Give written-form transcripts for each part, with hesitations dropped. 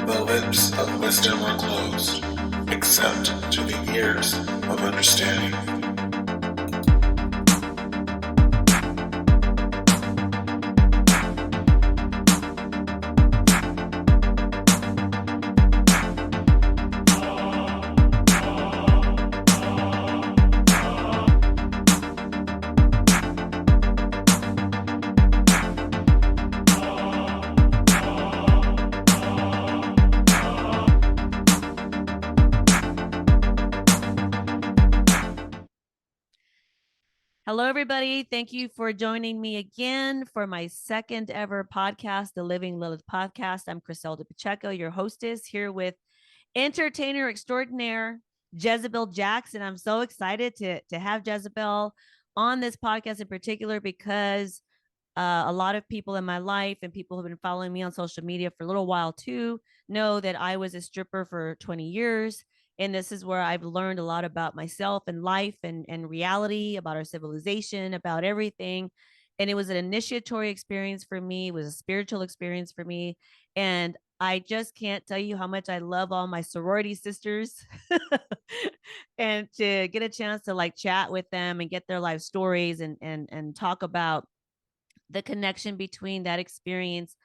The lips of wisdom are closed, except to the ears of understanding. Hello, everybody. Thank you for joining me again for my second ever podcast, the Living Lilith Podcast. I'm Criselda Pacheco, your hostess, here with entertainer extraordinaire Jezabelle Jax, and I'm so excited to have Jezabelle on this podcast in particular because a lot of people in my life and people who've been following me on social media for a little while too know that I was a stripper for 20 years. And this is where I've learned a lot about myself and life and reality, about our civilization, about everything. And it was an initiatory experience for me. It was a spiritual experience for me. And I just can't tell you how much I love all my sorority sisters and to get a chance to like chat with them and get their life stories and talk about the connection between that experience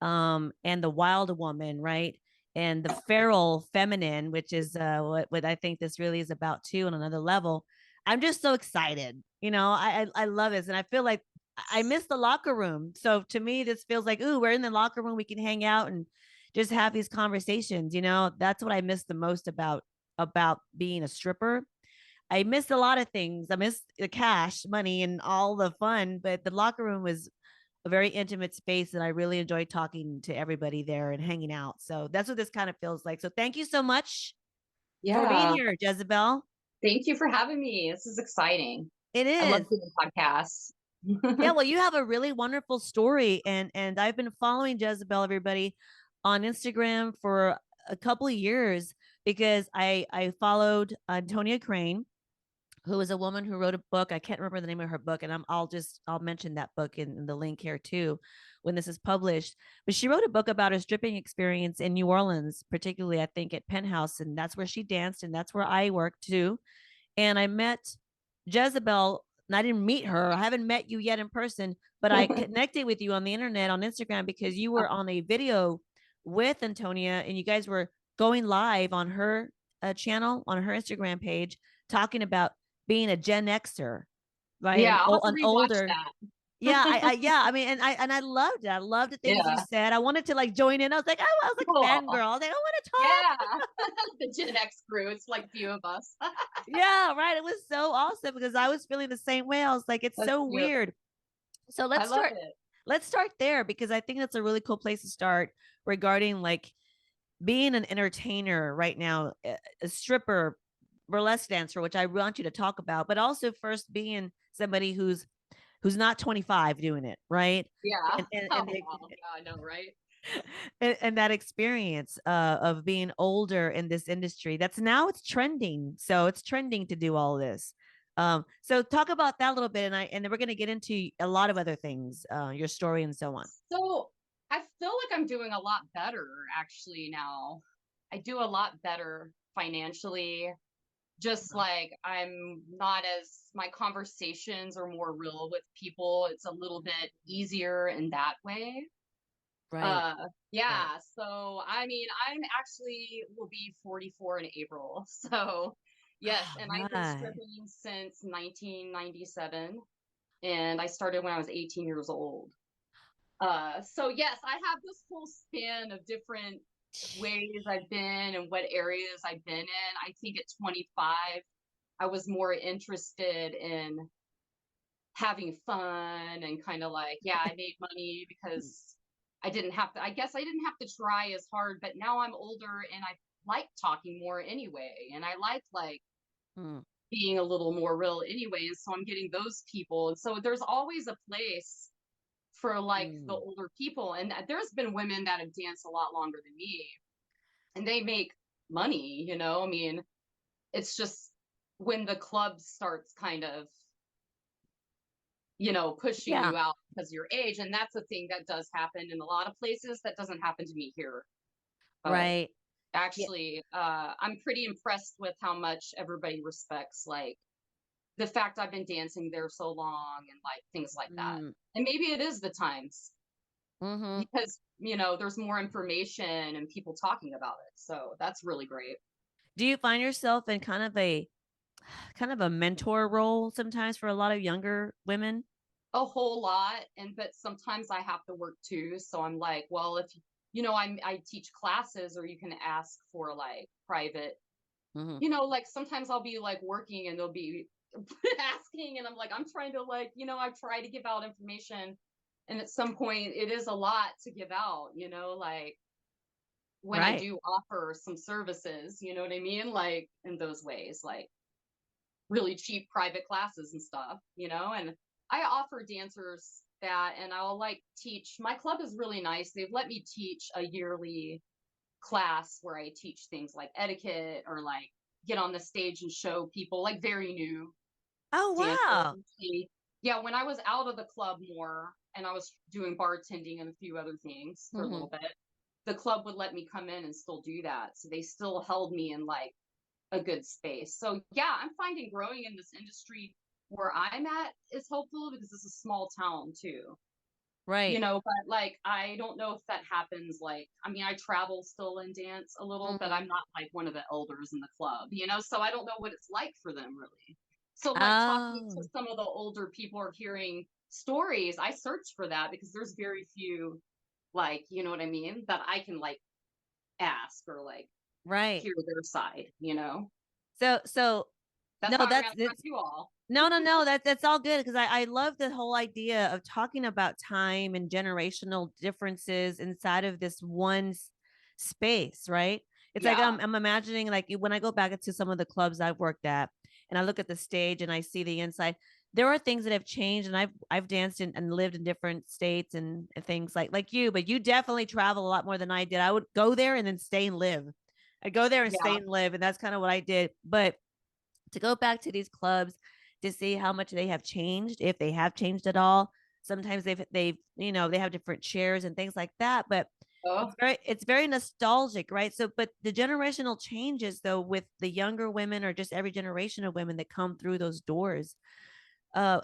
and the wild woman, right? And the feral feminine, which is what I think this really is about too on another level. I'm just so excited. You know, I love this. And I feel like I miss the locker room. So to me, this feels like, ooh, we're in the locker room. We can hang out and just have these conversations. You know, that's what I miss the most about being a stripper. I missed a lot of things. I missed the cash, money, and all the fun, but the locker room was a very intimate space, and I really enjoyed talking to everybody there and hanging out. So that's what this kind of feels like. So thank you so much for being here, Jezabelle. Thank you for having me. This is exciting. It is. I love doing podcasts. Yeah, well, you have a really wonderful story, and I've been following Jezabelle, everybody, on Instagram for a couple of years because I followed Antonia Crane, who is a woman who wrote a book. I can't remember the name of her book, and I'll mention that book in the link here too when this is published. But she wrote a book about her stripping experience in New Orleans, particularly I think at Penthouse, and that's where she danced, and that's where I worked too. And I met Jezabelle, and I didn't meet her. I haven't met you yet in person, but I connected with you on the internet on Instagram because you were on a video with Antonia, and you guys were going live on her channel, on her Instagram page, talking about being a Gen Xer, right? Yeah, an older. That. Yeah, I mean, and I loved it. I loved the things you said. I wanted to like join in. I was like, oh, I was like a fangirl. I was like, I want to talk. Yeah, the Gen X crew. It's like a few of us. Yeah, right. It was so awesome because I was feeling the same way. I was like, it's so weird. So let's start. Let's start there because I think that's a really cool place to start regarding like being an entertainer right now, a stripper, burlesque dancer, which I want you to talk about, but also first being somebody who's not 25 doing it, right? Yeah. Yeah, I know, right? And that experience of being older in this industry that's now it's trending. So it's trending to do all this. So talk about that a little bit, and then we're going to get into a lot of other things, your story and so on. So I feel like I'm doing a lot better actually now. I do a lot better financially. Just like I'm not as, my conversations are more real with people. It's a little bit easier in that way. Right. Yeah. Right. So, I mean, I'm actually will be 44 in April. So yes. And I've been stripping since 1997. And I started when I was 18 years old. So yes, I have this whole span of different ways I've been and what areas I've been in. I think at 25, I was more interested in having fun and kind of like, yeah, I made money because I didn't have to, I guess I didn't have to try as hard, but now I'm older and I like talking more anyway. And I like Mm. being a little more real anyway. And so I'm getting those people. And so there's always a place for like the Mm. older people. And there's been women that have danced a lot longer than me and they make money, you know? I mean, it's just when the club starts kind of, you know, pushing Yeah. you out because of your age. And that's a thing that does happen in a lot of places. That doesn't happen to me here. But Right. Yeah. actually, I'm pretty impressed with how much everybody respects like the fact I've been dancing there so long and like things like that. Mm. And maybe it is the times Mm-hmm. because, you know, there's more information and people talking about it. So that's really great. Do you find yourself in kind of a mentor role sometimes for a lot of younger women? A whole lot, and but sometimes I have to work too, so I'm like, well, if you know, I teach classes or you can ask for like private, Mm-hmm. you know, like sometimes I'll be like working and they'll be asking and I'm like, I'm trying to like, you know, I try to give out information and at some point it is a lot to give out, you know, like when I Right. do offer some services, you know what I mean? Like in those ways, like really cheap private classes and stuff, you know, and I offer dancers that and I'll like teach. My club is really nice. They've let me teach a yearly class where I teach things like etiquette or like get on the stage and show people like very new Oh, dancers. wow. Yeah, when I was out of the club more and I was doing bartending and a few other things for a Mm-hmm. little bit, the club would let me come in and still do that. So they still held me in like a good space. So yeah, I'm finding growing in this industry where I'm at is hopeful because it's a small town too. You Right. know, but like I don't know if that happens like I mean I travel still and dance a little, but Mm-hmm. I'm not like one of the elders in the club, you know, so I don't know what it's like for them really. So like talking to Oh, some of the older people or hearing stories, I search for that because there's very few like, you know what I mean, that I can like ask or like right. hear their side, you know. So That's no, why I ran that's across you all. no, that's all good because I love the whole idea of talking about time and generational differences inside of this one space, right? It's like Yeah. I'm imagining like when I go back into some of the clubs I've worked at and I look at the stage and I see the inside. There are things that have changed, and I've danced and lived in different states and things like you, but you definitely travel a lot more than I did. I would go there and then stay and live. I'd go there and stay Yeah. and live, and that's kind of what I did. But to go back to these clubs to see how much they have changed, if they have changed at all. Sometimes they've you know they have different chairs and things like that, but Oh, it's very nostalgic, right? So, but the generational changes though with the younger women or just every generation of women that come through those doors. Uh,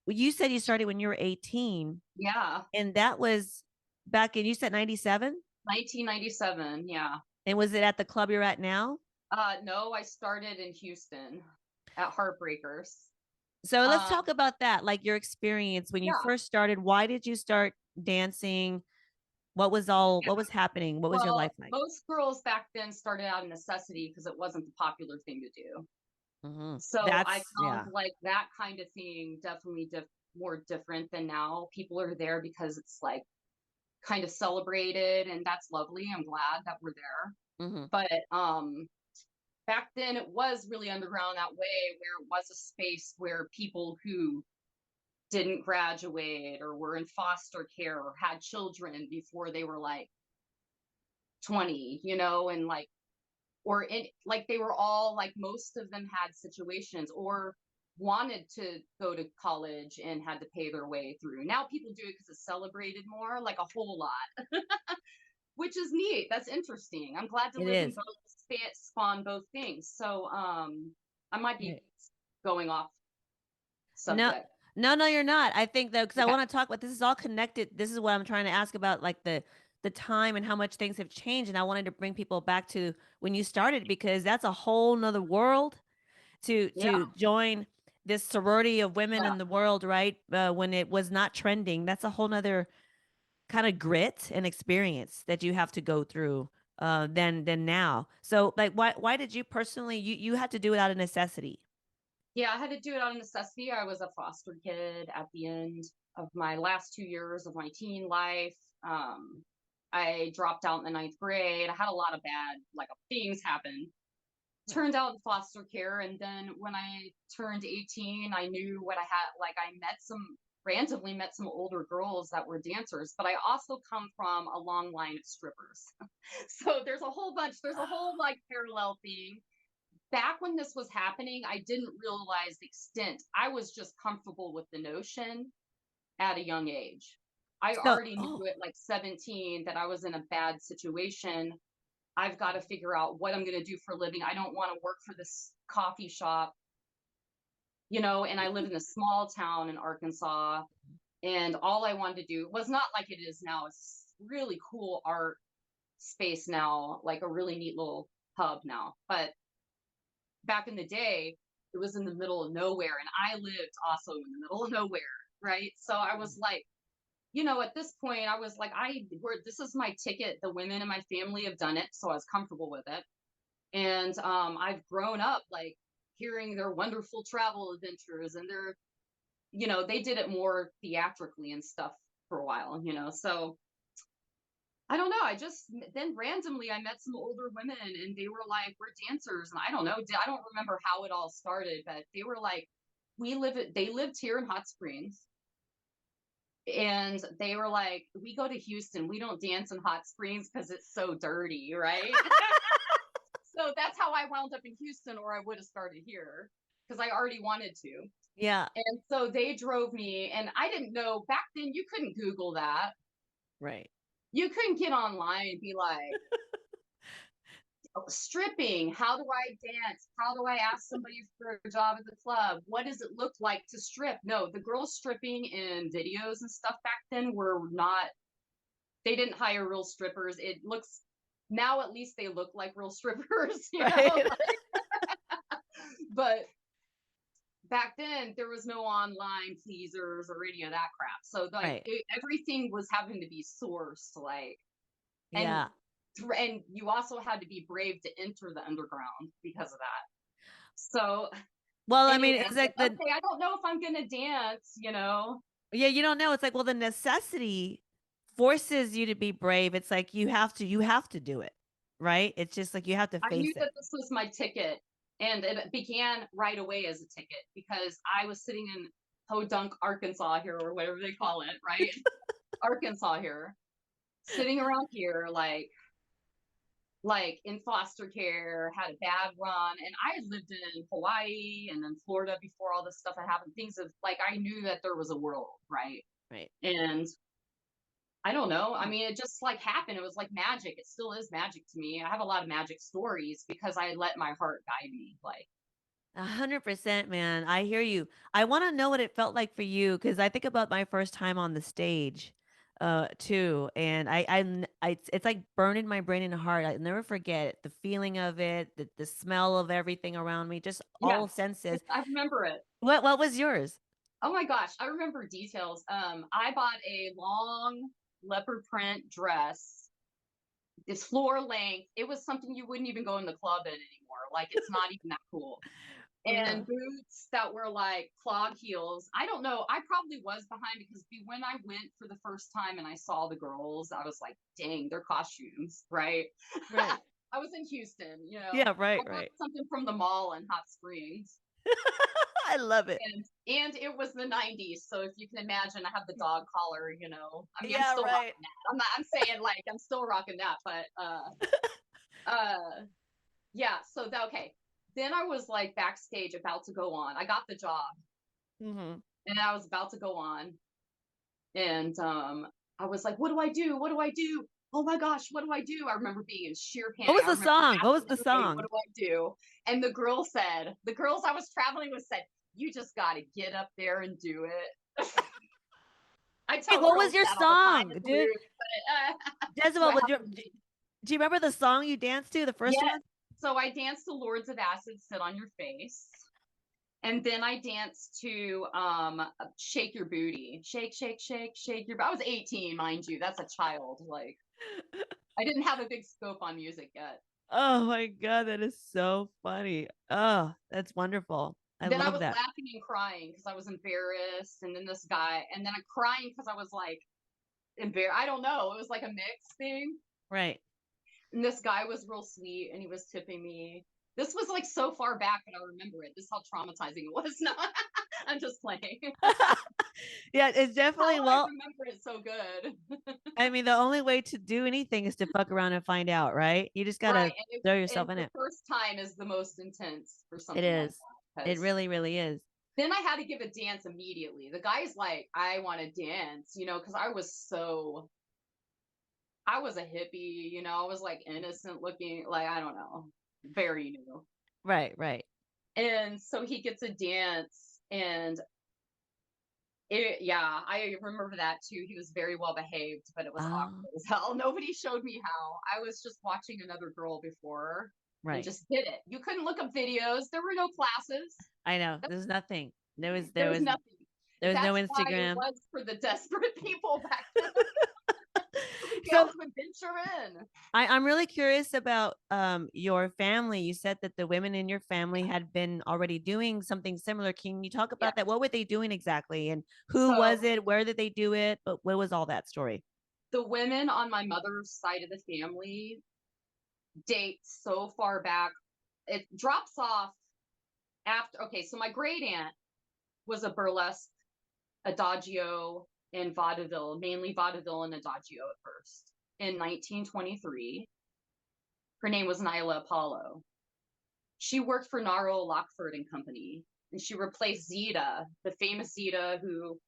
you said you started when you were 18, yeah. and that was back in you said 97, 1997. Yeah. and was it at the club you're at now? No, I started in Houston at Heartbreakers. So let's Um, talk about that, like your experience when you yeah. first started. Why did you start dancing? What was happening? What was your Well, life like? most girls back then started out of necessity because it wasn't the popular thing to do. Hmm. So I That's found yeah, like that kind of thing definitely more different than now. People are there because it's like kind of celebrated, and that's lovely. I'm glad that we're there. hmm, But back then it was really underground that way, where it was a space where people who didn't graduate or were in foster care or had children before they were like 20, you know, and like or in like they were all like most of them had situations or wanted to go to college and had to pay their way through. Now people do it because it's celebrated more, like a whole lot, which is neat. That's interesting. I'm glad to it live in is. both, spawn both things. So I might be Right. going off No, subject. no, you're not. I think though, because I Okay. want to talk about this is all connected. This is what I'm trying to ask about, like the time and how much things have changed. And I wanted to bring people back to when you started because that's a whole nother world Yeah. to join this sorority of women Yeah. in the world, right? When it was not trending, that's a whole nother kind of grit and experience that you have to go through than now. So like why did you personally you had to do it out of necessity? Yeah, I had to do it out of necessity. I was a foster kid at the end of my last 2 years of my teen life. I dropped out in the ninth grade. I had a lot of bad things happen. Yeah. Turned out in foster care, and then when I turned 18, I knew what I had. I randomly met some older girls that were dancers, but I also come from a long line of strippers. So there's a whole parallel thing. Back when this was happening, I didn't realize the extent. I was just comfortable with the notion at a young age. I So, already knew at 17 that I was in a bad situation. I've got to figure out what I'm going to do for a living. I don't want to work for this coffee shop, and I live in a small town in Arkansas. And all I wanted to do was not like it is now. It's really cool art space now, like a really neat little hub now. But back in the day, it was in the middle of nowhere. And I lived also in the middle of nowhere. Right. So I was like, at this point, I was like, this is my ticket. The women in my family have done it. So I was comfortable with it. And I've grown up hearing their wonderful travel adventures, and they did it more theatrically and stuff for a while, so I don't know. Then randomly I met some older women, and they were like, we're dancers. And I don't know. I don't remember how it all started, but they were like, they lived here in Hot Springs. And they were like, we go to Houston. We don't dance in Hot Springs because it's so dirty, right? So that's how I wound up in Houston, or I would have started here because I already wanted to. yeah. And so they drove me, and I didn't know back then you couldn't Google that. Right. You couldn't get online and be like, stripping, how do I dance? How do I ask somebody for a job at the club? What does it look like to strip? No, the girls stripping in videos and stuff back then they didn't hire real strippers. It looks, now at least they look like real strippers, Right. But back then there was no online pleasers or any of that crap. So everything was having to be sourced, Yeah. and you also had to be brave to enter the underground because of that. So Well, I mean, anyway, it's like I don't know if I'm gonna dance, yeah, you don't know. It's like, well, the necessity forces you to be brave. It's like you have to do it, right? It's just like you have to I knew face it. that this was my ticket, and it began right away as a ticket because I was sitting in Podunk, Arkansas here, or whatever they call it, right? Arkansas here, sitting around here, in foster care, had a bad run. And I had lived in Hawaii and then Florida before all this stuff had happened. I knew that there was a world, right? Right. And I don't know. I mean, it just happened. It was like magic. It still is magic to me. I have a lot of magic stories because I let my heart guide me. 100%, man. I hear you. I want to know what it felt like for you because I think about my first time on the stage, too, and it's like burning my brain and heart. I never forget it. The feeling of it, the smell of everything around me, just Yeah, all senses. I remember it. What was yours? Oh my gosh, I remember details. I bought a long leopard print dress, this floor length. It was something you wouldn't even go in the club in anymore. It's not even that cool. And boots that were clog heels. I don't know. I probably was behind because when I went for the first time and I saw the girls, I was like, dang, their costumes, right? Right. I was in Houston, Yeah, right, I bought right. something from the mall in Hot Springs. I love it. And it was the 90s. So if you can imagine, I have the dog collar, I mean, Yeah, I'm still right. rocking that. I'm saying I'm still rocking that, but yeah, so okay. Then I was backstage about to go on. I got the job. Mm-hmm. And I was about to go on. And I was like, what do I do? What do I do? Oh my gosh, what do I do? I remember being in sheer panic. What was the song? What was the song? What do I do? And the girls I was traveling with said, you just got to get up there and do it. I tell What was girls your that all the time. song, It's dude? weird, but, Jezabelle, do you remember the song you danced to, the first one? So I danced to Lords of Acid, Sit on Your Face. And then I danced to Shake Your Booty. Shake, shake, shake, shake your booty. I was 18, mind you. That's a child. I didn't have a big scope on music yet. Oh my God, that is so funny. Oh, that's wonderful. I Then I love was that. laughing and crying because I was embarrassed. And then this guy, and then I'm crying because I was like embarrassed. I don't know. It was like a mix thing. Right. And this guy was real sweet and he was tipping me. This was like so far back, but I remember it. This is how traumatizing it was. No, I'm just playing. Yeah, it's definitely, How I well, remember it so good. I mean, the only way to do anything is to fuck around and find out, right? You just got Right. to throw And yourself in the it. first time is the most intense for It something like is. that. It really, really is. Then I had to give a dance immediately. The guy's like, I want to dance, because I was a hippie, I was like innocent looking, like, I don't know, very new. Right, right. And so he gets a dance and I remember that too. He was very well behaved, but it was awkward as hell. Nobody showed me how. I was just watching another girl before and Right. just did it. You couldn't look up videos. There were no classes. I know. There's nothing. There was Nothing. no That's why it Instagram. was for the desperate people back then. Nobody So else would venture in. I'm really curious about your family. You said that the women in your family had been already doing something similar. Can you talk Yeah. about that? What were they doing exactly? And who So was it? Where did they do it? But what was all that story? the women on my mother's side of the family date so far back. It drops off after. Okay, so my great aunt was a burlesque, adagio, and vaudeville, mainly vaudeville and adagio at first. In 1923, her name was Nyla Apollo. She worked for Naro Lockford and Company, and she replaced Zita, the famous Zita who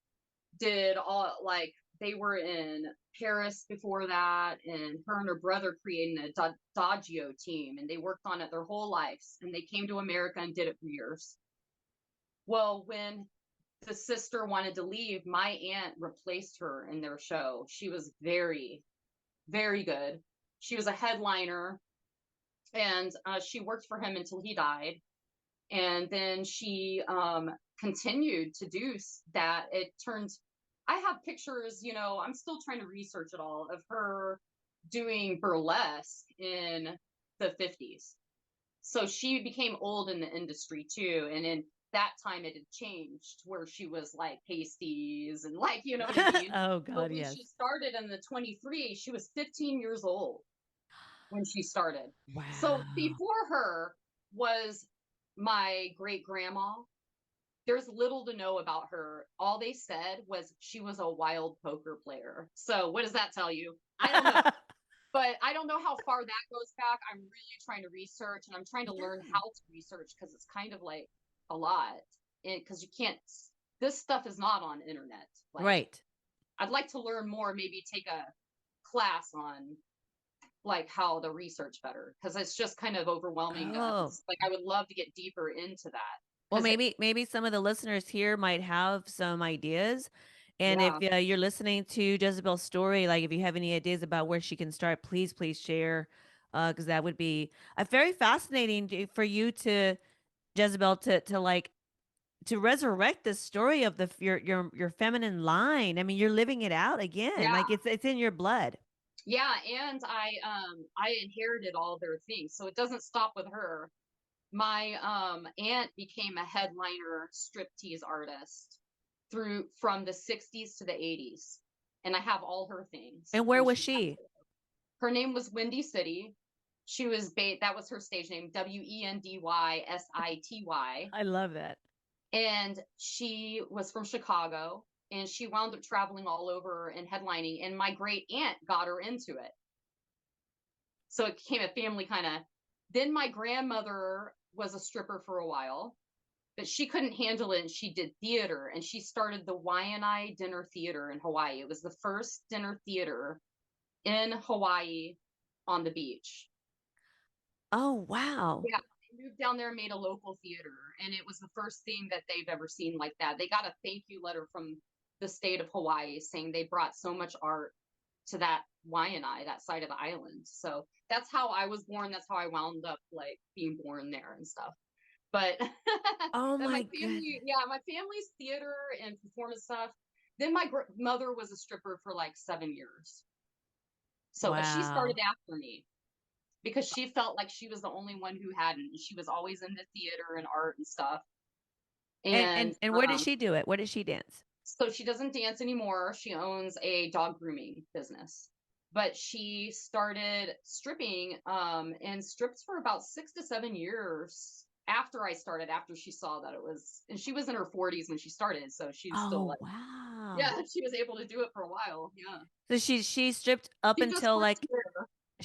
did all, like, they were in Paris before that, and her and her brother created an adagio team, and they worked on it their whole lives, and they came to America and did it for years. Well, when the sister wanted to leave, my aunt replaced her in their show. She was very, very good. She was a headliner, and she worked for him until he died. And then she continued to do that. It turned, I have pictures, I'm still trying to research it all, of her doing burlesque in the 50s. So she became old in the industry too. And in that time it had changed where she was like pasties and, like, you know what I mean? Oh But God, when yes. she started in the 23, she was 15 years old when she started. Wow. So before her was my great grandma. There's little to know about her. All they said was she was a wild poker player. So what does that tell you? I don't know. But I don't know how far that goes back. I'm really trying to research, and I'm trying to learn how to research because it's kind of like a lot. And because you can't, this stuff is not on internet. Like, Right. I'd like to learn more, maybe take a class on like how to research better, because it's just kind of overwhelming. Oh. Like, I would love to get deeper into that. Well, maybe some of the listeners here might have some ideas. And if Yeah. you're listening to Jezabelle's story, like if you have any ideas about where she can start, please share, because that would be very fascinating for you to, Jezebel, to like to resurrect the story of your feminine line. I mean, you're living it out again, Yeah. like it's in your blood. Yeah, and I inherited all their things. So it doesn't stop with her. My aunt became a headliner striptease artist from the 60s to the 80s. And I have all her things. And where And was she? her name was Windy City. She was that was her stage name, WENDYSITY. I love that. And she was from Chicago, and she wound up traveling all over and headlining, and my great aunt got her into it. So it became a family kind of. Then my grandmother was a stripper for a while, but she couldn't handle it, and she did theater, and she started the Waianae Dinner Theater in Hawaii. It was the first dinner theater in Hawaii on the beach. Oh, wow. Yeah, they moved down there and made a local theater, and it was the first thing that they've ever seen like that. They got a thank you letter from the state of Hawaii saying they brought so much art to that Waianae, that side of the island. So that's how I was born. That's how I wound up like being born there and stuff. But Oh then my my God. family, yeah, my family's theater and performance stuff. Then my mother was a stripper for like 7 years. So, but she started Wow. after me because she felt like she was the only one who hadn't. She was always in the theater and art and stuff. And where does she do it? Where does she dance? So she doesn't dance anymore. She owns a dog grooming business. But she started stripping and stripped for about 6 to 7 years after I started, after she saw that it was, and she was in her 40s when she started. So she's still Oh like, wow. yeah, she was able to do it for a while. Yeah. So she stripped up She just until works like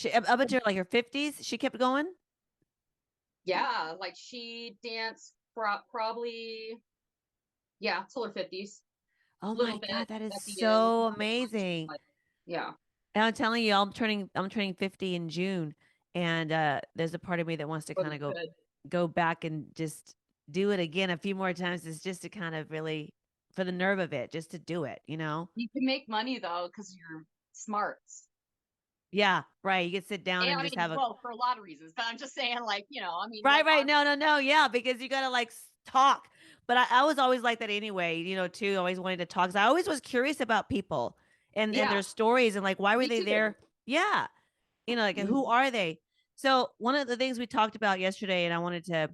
here. up until like her 50s. She kept going. Yeah, like she danced probably, yeah, till her 50s. Oh Little my bit God, that is at the end. so Not as much, amazing. but yeah. And I'm telling you, I'm turning 50 in June, and there's a part of me that wants to But kind of good. go back and just do it again a few more times. It's just to kind of really for the nerve of it, just to do it, you know? You can make money though because you're smart. Yeah, right. You could sit down And and I just mean, have a well, for a lot of reasons, but I'm just saying, like, I mean, right, like right. our, No, no, no. Yeah, because you gotta like talk. But I was always like that anyway, too. I always wanted to talk. 'Cause I always was curious about people and yeah, their stories and like why were me they too. there? Yeah. Like who Mhm. are they? So one of the things we talked about yesterday, and I wanted to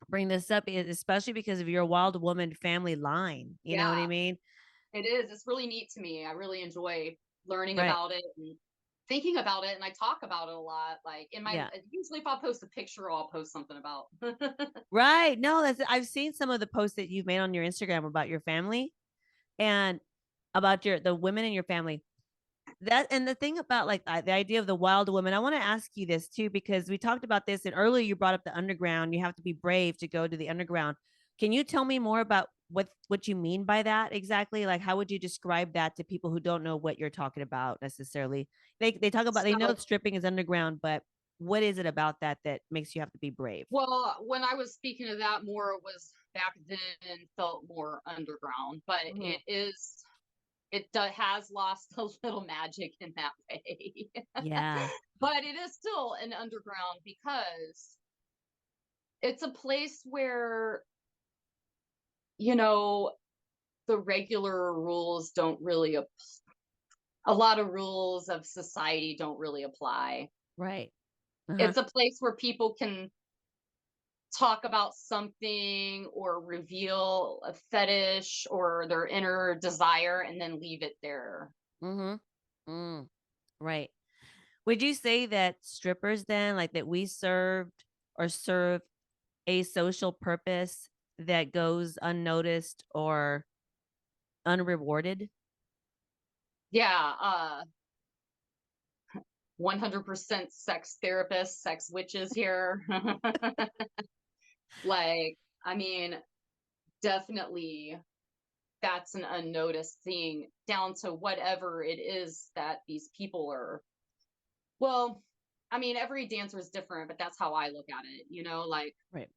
bring this up, is especially because of your wild woman family line. You know what I Yeah, mean? it is. It's really neat to me. I really enjoy learning Right. about it and thinking about it, and I talk about it a lot. Like in my, Yeah. usually if I'll post a picture, I'll post something about. Right. No, that's I've seen some of the posts that you've made on your Instagram about your family and about the women in your family. That and the thing about like the idea of the wild woman, I want to ask you this too, because we talked about this and earlier you brought up the underground. You have to be brave to go to the underground. Can you tell me more about what you mean by that exactly? Like how would you describe that to people who don't know what you're talking about necessarily? They talk about they know So, stripping is underground, but what is it about that makes you have to be brave? well, when I was speaking of that more, it was back then felt more underground, but Mhm. it has lost a little magic in that way. Yeah. But it is still an underground because it's a place where, you know, the regular rules don't really, a lot of rules of society don't really apply. Right. Uh-huh. It's a place where people can talk about something or reveal a fetish or their inner desire and then leave it there. Mhm. Mm. Right. Would you say that strippers then, like that we served or serve a social purpose that goes unnoticed or unrewarded? Yeah, 100% sex therapists, sex witches here. Like, I mean, definitely that's an unnoticed thing down to whatever it is that these people are. Well, I mean, every dancer is different, but that's how I look at it, Right.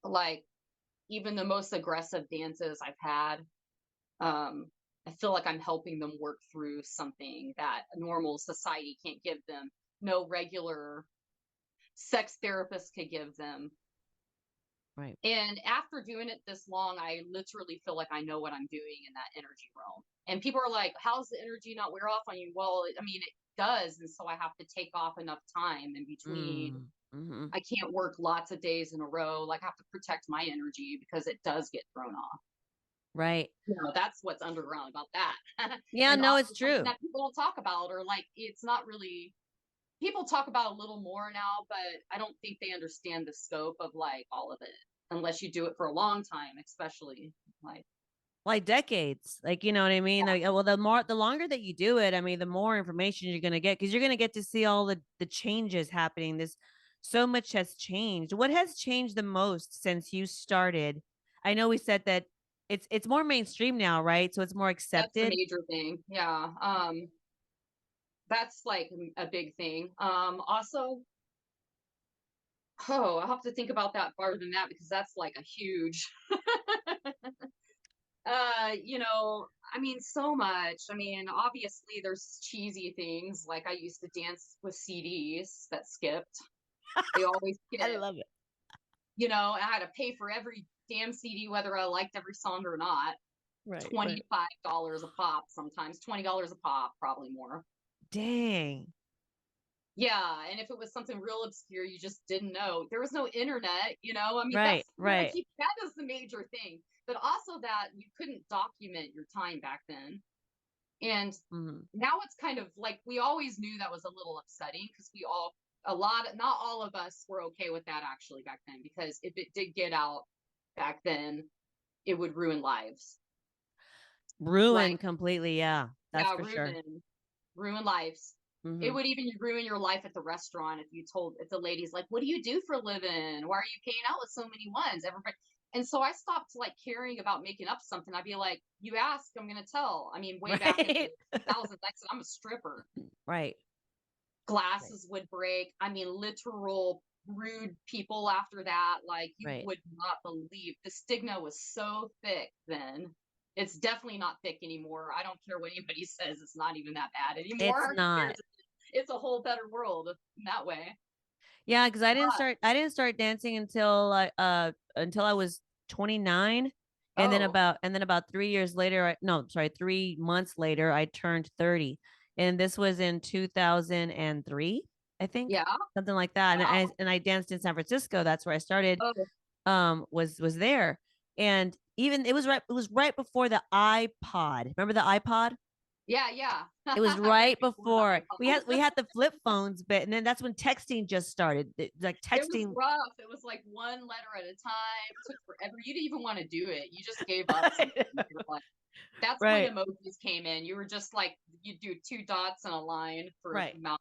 like even the most aggressive dances I've had, um, I feel like I'm helping them work through something that a normal society can't give them. No regular sex therapist could give them. Right. And after doing it this long, I literally feel like I know what I'm doing in that energy realm. And people are like, how's the energy not wear off on you? Well, I mean, it does. And so I have to take off enough time in between. Mm. Mm-hmm. I can't work lots of days in a row. Like, I have to protect my energy because it does get thrown off. Right. That's what's underground about that. Yeah, And no, also it's something true. that people don't talk about, or like, it's not really, people talk about a little more now, but I don't think they understand the scope of like all of it unless you do it for a long time, especially like, Like decades. Like, you know what I mean? yeah, Like, well, the longer that you do it, I mean, the more information you're gonna get because you're gonna get to see all the changes happening. This so much has changed. What has changed the most since you started? I know we said that it's more mainstream now, right? So it's more that's the accepted. major thing. Yeah. That's like a big thing. Also, oh, I'll have to think about that farther than that because that's like a huge I mean, so much. I mean, obviously there's cheesy things like I used to dance with CDs that skipped. They always I skip. love it. I had to pay for every damn CD whether I liked every song or not. Right, right. $25 a pop, sometimes $20 a pop, probably more. Dang. Yeah, and if it was something real obscure, you just didn't know. There was no internet, I mean, Right, that's like right. that is the major thing. But also that you couldn't document your time back then. And Mhm. now it's kind of like we always knew that was a little upsetting because not all of us were okay with that actually back then, because if it did get out back then, it would ruin lives. Ruined Like, completely. Yeah, that's yeah, for sure. ruin lives. It Hmm. would even ruin your life at the restaurant if the lady's like, "What do you do for a living? Why are you hanging out with so many ones?" Everybody. And so I stopped like caring about making up something. I'd be like, "You ask, I'm gonna tell." I mean, way back in the Right. thousands, I said I'm a stripper. Right. Right. Glasses would break. I mean, literal rude people after that. Like, you Right. would not believe the stigma was so thick then. It's definitely not thick anymore. I don't care what anybody says. It's not even that bad It's anymore. not. It's a whole better world in that way. Yeah, because But, I didn't start dancing until I was 29. oh, And then about 3 years later, no, sorry, 3 months later, I turned 30. And this was in 2003, I think, yeah. something like that. Wow. And I danced in San Francisco. That's where I started. Oh, Was there. And even it was right before the iPod. Remember the iPod? yeah, yeah. It was Way right before the before iPod. we had the flip phones, but and then that's when texting just started. Like It was texting. rough. It was like one letter at a time. It took forever. You didn't even want to do it. You just gave up sometimes. You were like, that's when Right. emojis came in. You were just like, you do two dots and a line for Right. mouth.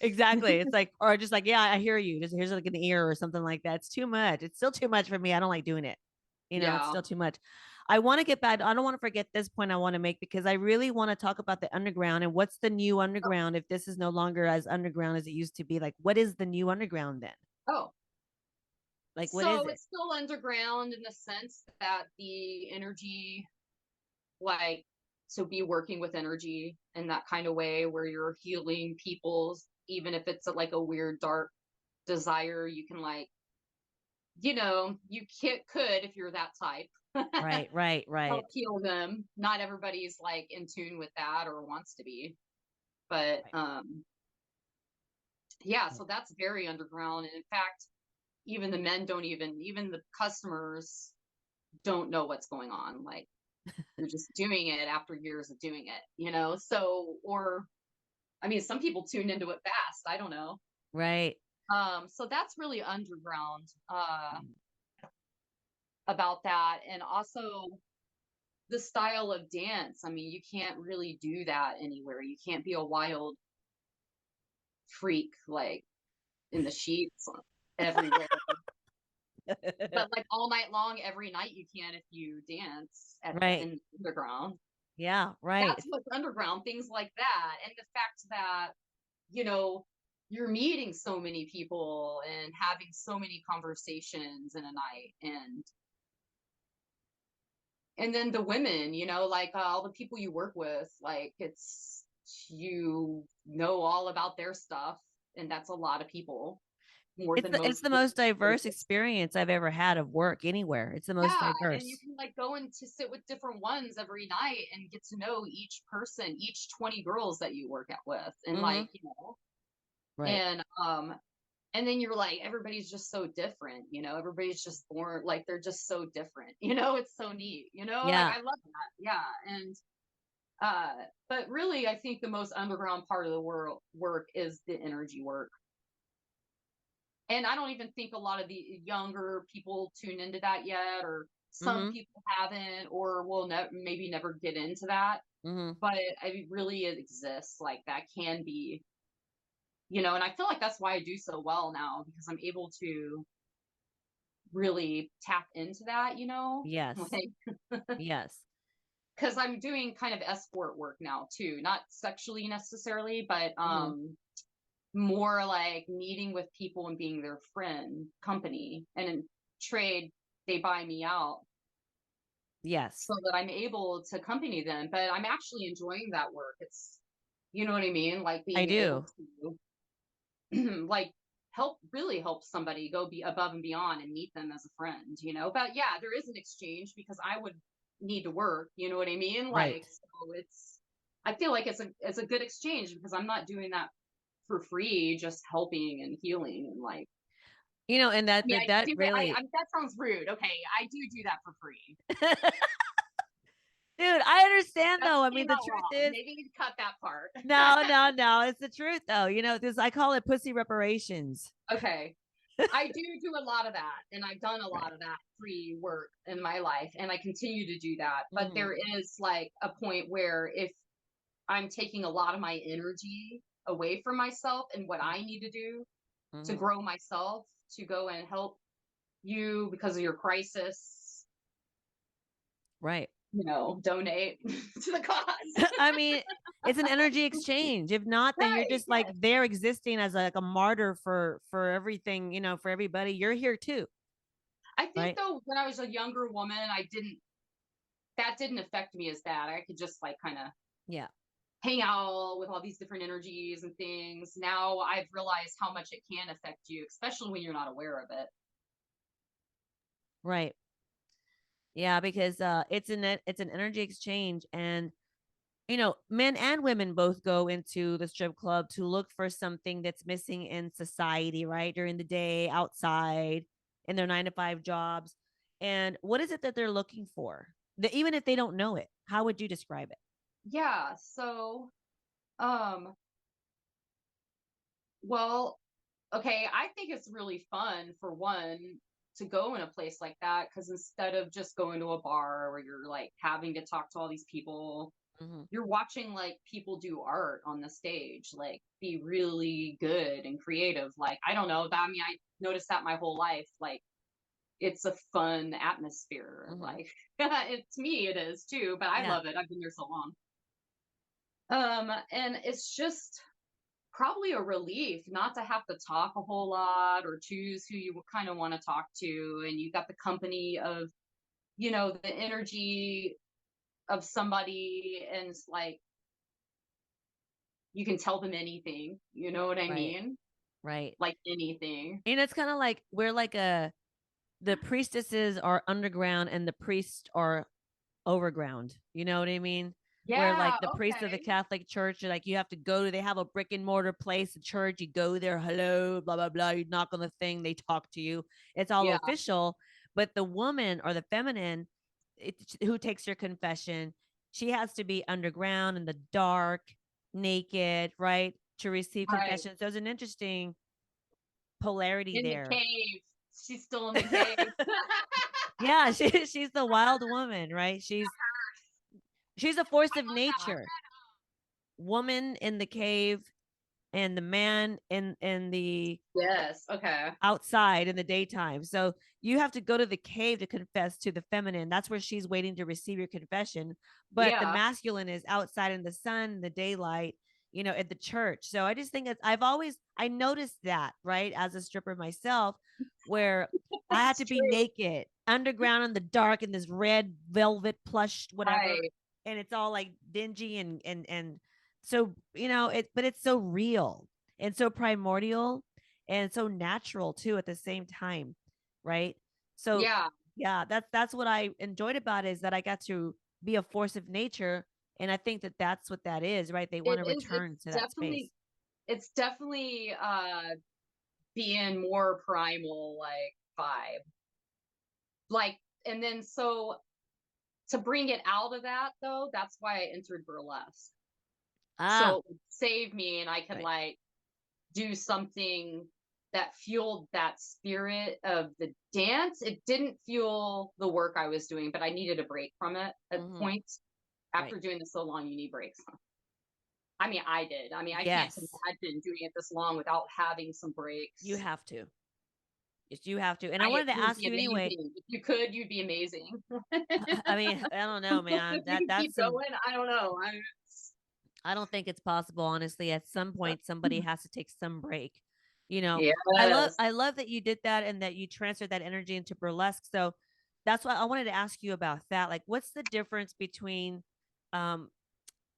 Exactly. It's like, or just like, yeah, I hear you. Just here's like an ear or something like that. It's too much. It's still too much for me. I don't like doing it. It's Yeah. still too much. I want to get back. I don't want to forget this point I want to make because I really want to talk about the underground and what's the new underground if this is no longer as underground as it used to be. Like, what is the new underground then? Oh, Like, what is so it? it's still underground in the sense that the energy, like, so be working with energy in that kind of way where you're healing people's, even if it's like a weird dark desire, you can like, could if you're that type. Right, right, right, Help heal them. Not everybody's like in tune with that or wants to be, but right. yeah, so that's very underground. And in fact, even the men don't even the customers don't know what's going on. Like, you're just doing it after years of doing it. So, or I mean, some people tune into it fast. I don't know. Right. So that's really underground about that. And also the style of dance. I mean, you can't really do that anywhere. You can't be a wild freak like in the sheets everywhere. But like all night long, every night you can if you dance Right. in underground. Yeah, right. That's what's underground, things like that. And the fact that, you know, you're meeting so many people and having so many conversations in a night, and then the women, like all the people you work with, like it's all about their stuff, and that's a lot of people, more than It's most the most diverse places. experience I've ever had of work anywhere. It's the most Yeah, and you diverse. can like go and to sit with different ones every night and get to know each person, each 20 girls that you work out with, and Hmm. like, Right. and then you're like, everybody's just so different, everybody's just born like they're just so different, it's so neat, like Yeah. I love that. Yeah. And but really I think the most underground part of the work is the energy work. And I don't even think a lot of the younger people tune into that yet, or some Hmm. people haven't, or will maybe never get into that. Hmm. But it really exists. Like that can be, and I feel like that's why I do so well now, because I'm able to really tap into that, Yes. like, Yes. because I'm doing kind of escort work now too, not sexually necessarily, but Hmm. more like meeting with people and being their friend company, and in trade they buy me out Yes. so that I'm able to accompany them. But I'm actually enjoying that work. It's, you know what I mean, like I being able do. to like really help somebody go be above and beyond and meet them as a friend, but yeah, there is an exchange because I would need to work, you know what I mean, Right. like, so I feel like it's a good exchange because I'm not doing that for free, just helping and healing and like. You know, and that I mean, I that do it. really, That sounds rude. Okay, I do that for free. dude, I understand That though. I came mean, the out truth wrong. is, Maybe you'd cut that part. no, it's the truth though. You know, this I call it pussy reparations. Okay. I do a lot of that, and I've done a lot of that free work in my life, and I continue to do that. But Mhm. there is like a point where if I'm taking a lot of my energy away from myself and what I need to do to Mhm. grow myself, to go and help you because of your crisis, Right. you know, donate to the cause. I mean, it's an energy exchange. If not, then you're Right. just like Yes. there existing as like a martyr for everything, you know, for everybody. You're here too, I think right? though, when I was a younger woman, that didn't affect me as bad. I could just like kind of Yeah. hang out with all these different energies and things. Now I've realized how much it can affect you, especially when you're not aware of it. Right. Yeah, because it's an energy exchange, and you know, men and women both go into the strip club to look for something that's missing in society, right? During the day, outside, in their 9 to 5 jobs. And what is it that they're looking for? Even if they don't know it, how would you describe it? Yeah. So, um, well, okay, I think it's really fun for one to go in a place like that because instead of just going to a bar where you're like having to talk to all these people, Mhm. you're watching like people do art on the stage, like be really good and creative. Like, I don't know, that I mean, I noticed that my whole life. Like, it's a fun atmosphere. Mhm. Like, it's me, it is too, but I Yeah. love it. I've been there so long. And it's just probably a relief not to have to talk a whole lot or choose who you kind of want to talk to. And you got the company of, you know, the energy of somebody, and it's like you can tell them anything. You know what I Right. mean? Right. Like anything. And it's kind of like we're like the priestesses are underground and the priests are overground. You know what I mean? Where Yeah. like the priests of the Okay. Catholic Church, like you have to go to, they have a brick and mortar place, a church, you go there, hello, blah, blah, blah. You knock on the thing, they talk to you. It's all Yeah. official. But the woman or the feminine who takes your confession, she has to be underground in the dark, naked, right? To receive Right. confessions. There's an interesting polarity In the there. cave. She's still in the cave. Yeah, she's the wild woman, right? She's a force of Yeah. nature. Woman in the cave and the man in the Yes. Okay. outside in the daytime. So you have to go to the cave to confess to the feminine. That's where she's waiting to receive your confession. But the Yeah. masculine is outside in the sun, the daylight, you know, at the church. So I just think it's I noticed that, right, as a stripper myself, where I had It's to be true. naked, underground in the dark in this red velvet plush, whatever. Right. And it's all like dingy and so, you know, but it's so real and so primordial and so natural too at the same time, right? So Yeah. yeah, that's what I enjoyed about it, is that I got to be a force of nature, and I think that that's what that is, right? They want It to is. return to that space. It's definitely being more primal like vibe. Like, and then so to bring it out of that though, that's why I entered burlesque. Ah, So it would save me and I could right. like do something that fueled that spirit of the dance. It didn't fuel the work I was doing, but I needed a break from it at Mm-hmm. points. Right. After doing this so long, you need breaks. I mean, I did. I mean, I can't Yes, imagine doing it this long without having some you breaks. have to. Yes, you have to. And I wanted to It would ask be you anyway. amazing. If you could, you'd be amazing. I mean, I don't know, man. If you could That's keep some. going, I don't know. I don't think it's possible, honestly. At some point, somebody has to take some break. You know, Yes. I love that you did that and that you transferred that energy into burlesque. So that's why I wanted to ask you about that. Like, what's the difference between um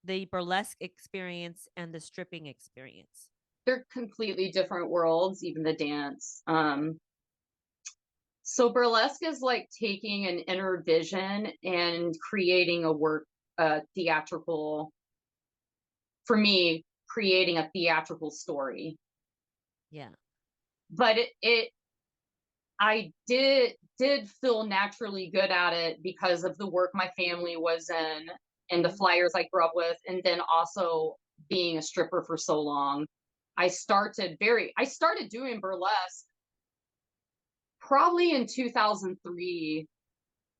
the burlesque experience and the stripping experience? They're completely different worlds, even the dance. So burlesque is like taking an inner vision and creating a work, theatrical, for me, creating a theatrical story. Yeah. But I did feel naturally good at it because of the work my family was in and the flyers I grew up with, and then also being a stripper for so long. I started doing burlesque probably in 2003,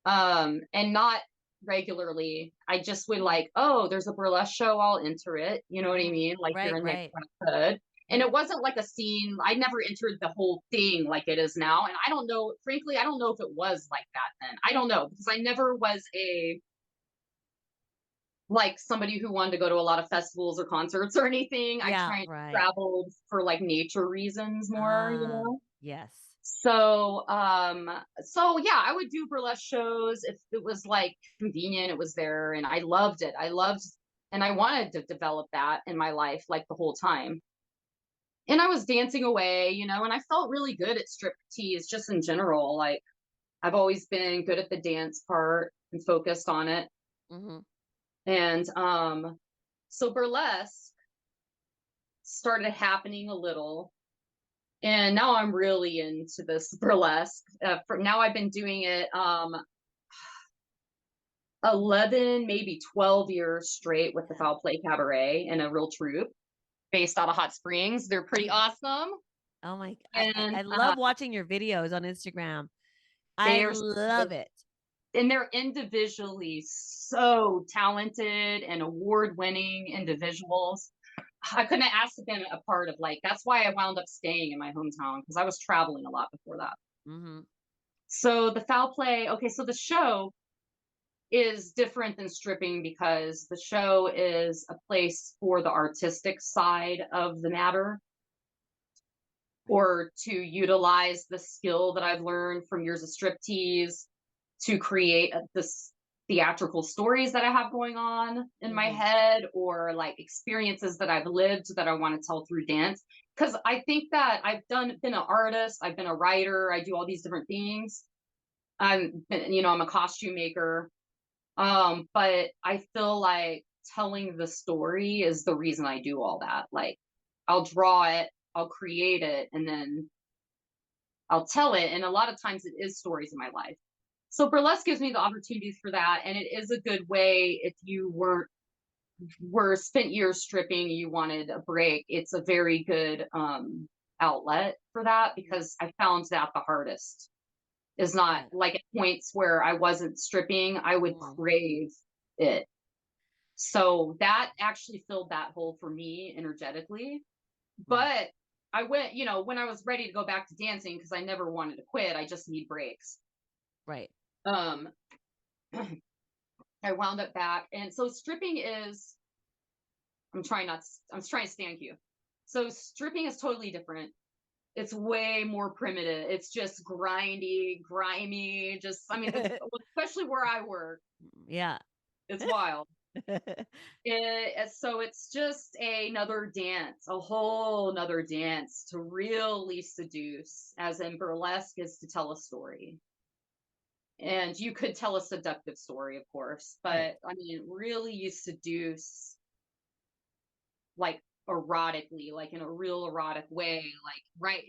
and not regularly. I just would like, oh, there's a burlesque show, I'll enter it. You know what I mean? Like here Right, in right. neighborhood. And it wasn't like a scene. I never entered the whole thing like it is now. And I don't know, frankly, I don't know if it was like that then. I don't know, because I never was like somebody who wanted to go to a lot of festivals or concerts or anything. I Yeah, right. traveled for like nature reasons more, you know? Yes. So, so yeah, I would do burlesque shows if it was like convenient, it was there, and I loved it. And I wanted to develop that in my life like the whole time. And I was dancing away, you know, and I felt really good at striptease just in general. Like I've always been good at the dance part and focused on it. Mm-hmm. And, so burlesque started happening a little. And now I'm really into this burlesque. Now I've been doing it 11, maybe 12 years straight with the Foul Play Cabaret and a real troupe based out of Hot Springs. They're pretty awesome. Oh my, And I love watching your videos on Instagram. I they are, love it. and they're individually so talented and award-winning individuals. I couldn't have asked to been a part of like, that's why I wound up staying in my hometown, because I was traveling a lot before that. Mm-hmm. So the Foul Play, okay, so the show is different than stripping because the show is a place for the artistic side of the matter, or to utilize the skill that I've learned from years of striptease to create this theatrical stories that I have going on in my head, or like experiences that I've lived that I want to tell through dance. Because I think that been an artist, I've been a writer, I do all these different things. I'm a costume maker. But I feel like telling the story is the reason I do all that. Like I'll draw it, I'll create it, and then I'll tell it. And a lot of times it is stories in my life. So burlesque gives me the opportunities for that. And it is a good way if you were spent years stripping, you wanted a break. It's a very good outlet for that, because I found that the hardest is not like at points where I wasn't stripping, I would crave it. So that actually filled that hole for me energetically. But I went, when I was ready to go back to dancing, because I never wanted to quit, I just need breaks. Right. I wound up back. And so stripping is, I'm trying to stay on cue. So stripping is totally different. It's way more primitive. It's just grindy, grimy, especially where I work. Yeah. It's wild. So it's just another dance, a whole another dance to really seduce, as in burlesque is to tell a story. And you could tell a seductive story, of course, but I mean, really you seduce like erotically, like in a real erotic way, like right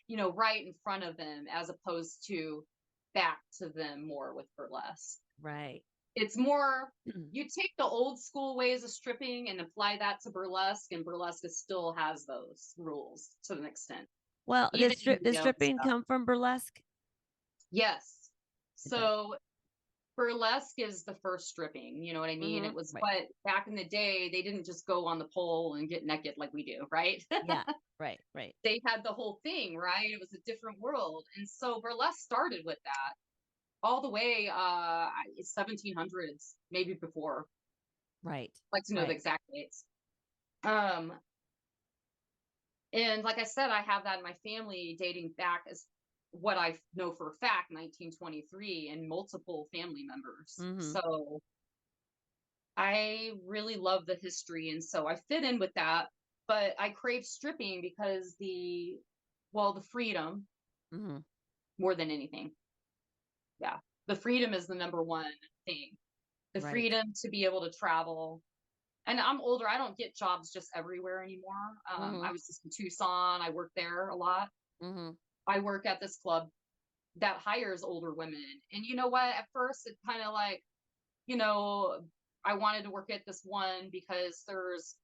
in front of them, as opposed to back to them more with burlesque. Right. It's more, you take the old school ways of stripping and apply that to burlesque, and burlesque still has those rules to an extent. Well, does stripping come from burlesque? Yes. So burlesque is the first stripping, you know what I mean? It was, but back in the day, they didn't just go on the pole and get naked like we do, right? Yeah, right. They had the whole thing, right? It was a different world. And so burlesque started with that all the way 1700s, maybe before. Right. I'd like to know the exact dates. And like I said, I have that in my family dating back as what I know for a fact, 1923, and multiple family members. So I really love the history, and so I fit in with that. But I crave stripping because the freedom more than anything. Yeah, the freedom is the number one thing. The freedom to be able to travel and I'm older. I don't get jobs just everywhere anymore. I was just in Tucson. I worked there a lot. I work at this club that hires older women. And you know what? At first, it kind of like, you know, I wanted to work at this one because there's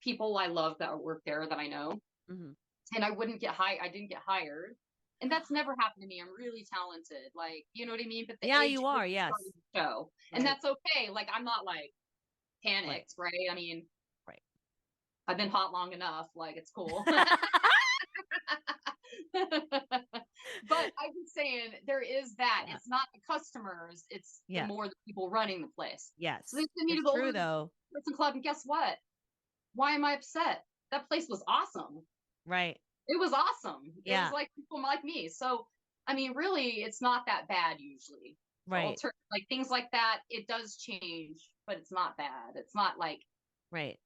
people I love that work there that I know. And I wouldn't get hired. I didn't get hired. And that's never happened to me. I'm really talented. Like, you know what I mean? But the age you are. Yes. show. And that's okay. Like, I'm not like panicked, right? I mean, right. I've been hot long enough. Like, it's cool. But I was saying there is that. It's not the customers, it's the more the people running the place. Yes. So they send me to the true though. Person club, and guess what? Why am I upset? That place was awesome. Right. It was awesome. It was like people like me. So I mean, really, it's not that bad usually. Right. Like things like that, it does change, but it's not bad. It's not like right.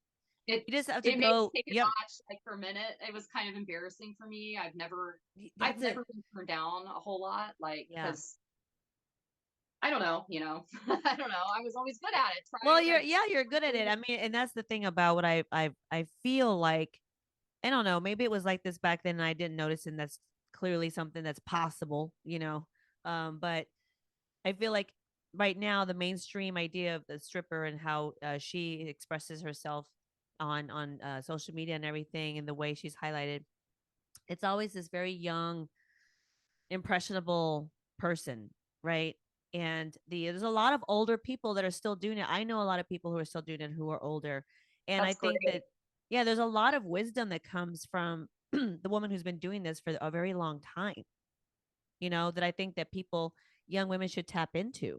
You just have to go. Take a watch, like for a minute. It was kind of embarrassing for me. I've never been turned down a whole lot, like because I don't know, I don't know. I was always good at it. Well, you're good at it. I mean, and that's the thing about what I feel like. I don't know. Maybe it was like this back then, and I didn't notice, and that's clearly something that's possible, But I feel like right now the mainstream idea of the stripper and how she expresses herself on social media and everything, and the way she's highlighted, it's always this very young, impressionable person, right? And there's a lot of older people that are still doing it. I know a lot of people who are still doing it who are older, and I think that there's a lot of wisdom that comes from the woman who's been doing this for a very long time. That I think that young women should tap into.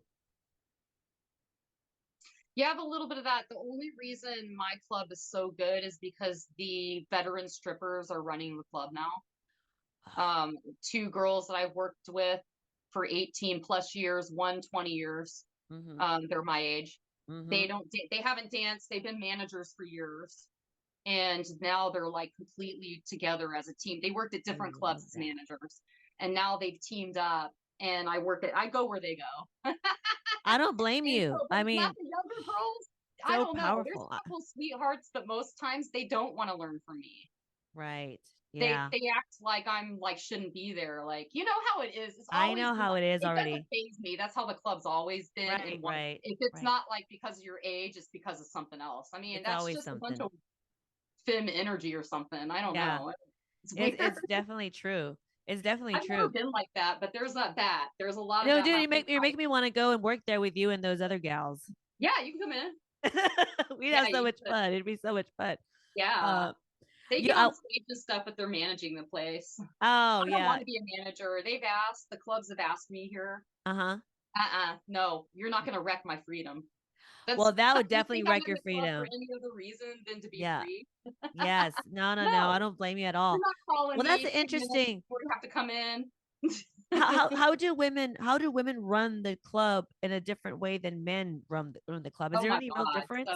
You have a little bit of that. The only reason my club is so good is because the veteran strippers are running the club now. 2 girls that I've worked with for 18 plus years, 20 years. They're my age. They haven't danced. They've been managers for years. And now they're like completely together as a team. They worked at different clubs as managers, and now they've teamed up, and I go where they go. I don't blame you. I mean, not the younger girls. I don't know. There's a couple sweethearts, but most times they don't want to learn from me. Right. Yeah. They act like I'm like shouldn't be there. Like, you know how it is. I know how it is already. Doesn't faze me. That's how the club's always been. Right. If it's not like because of your age, it's because of something else. I mean, that's just a bunch of fem energy or something. I don't know. It's definitely true. It's definitely true. I've never been like that, but there's not that. There's a lot of that. Dude, you're making me want to go and work there with you and those other gals. Yeah, you can come in. We'd have so much fun. It'd be so much fun. Yeah. They get on stage and stuff, but they're managing the place. Oh, I don't want to be a manager. The clubs have asked me here. No, you're not going to wreck my freedom. Well, that would definitely wreck your freedom. For any other reason than to be free. Yes. No. I don't blame you at all. You're not calling well, that's interesting. You have to come in. how do women run the club in a different way than men run the club? Is there any real difference?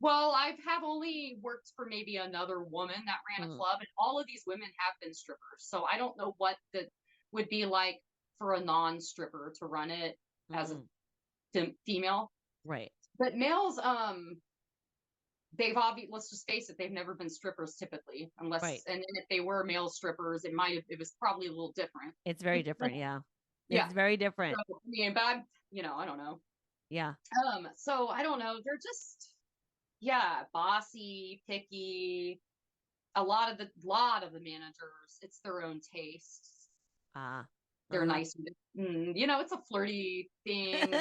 I have only worked for maybe another woman that ran a club, and all of these women have been strippers. So I don't know what that would be like for a non-stripper to run it as a female. Right. But males, let's just face it, they've never been strippers typically, and then if they were male strippers, it was probably a little different. It's very different. It's very different. So, but I'm, I don't know. Yeah. So I don't know. They're just, bossy, picky. A lot of the managers, it's their own tastes. They're nice. It's a flirty thing.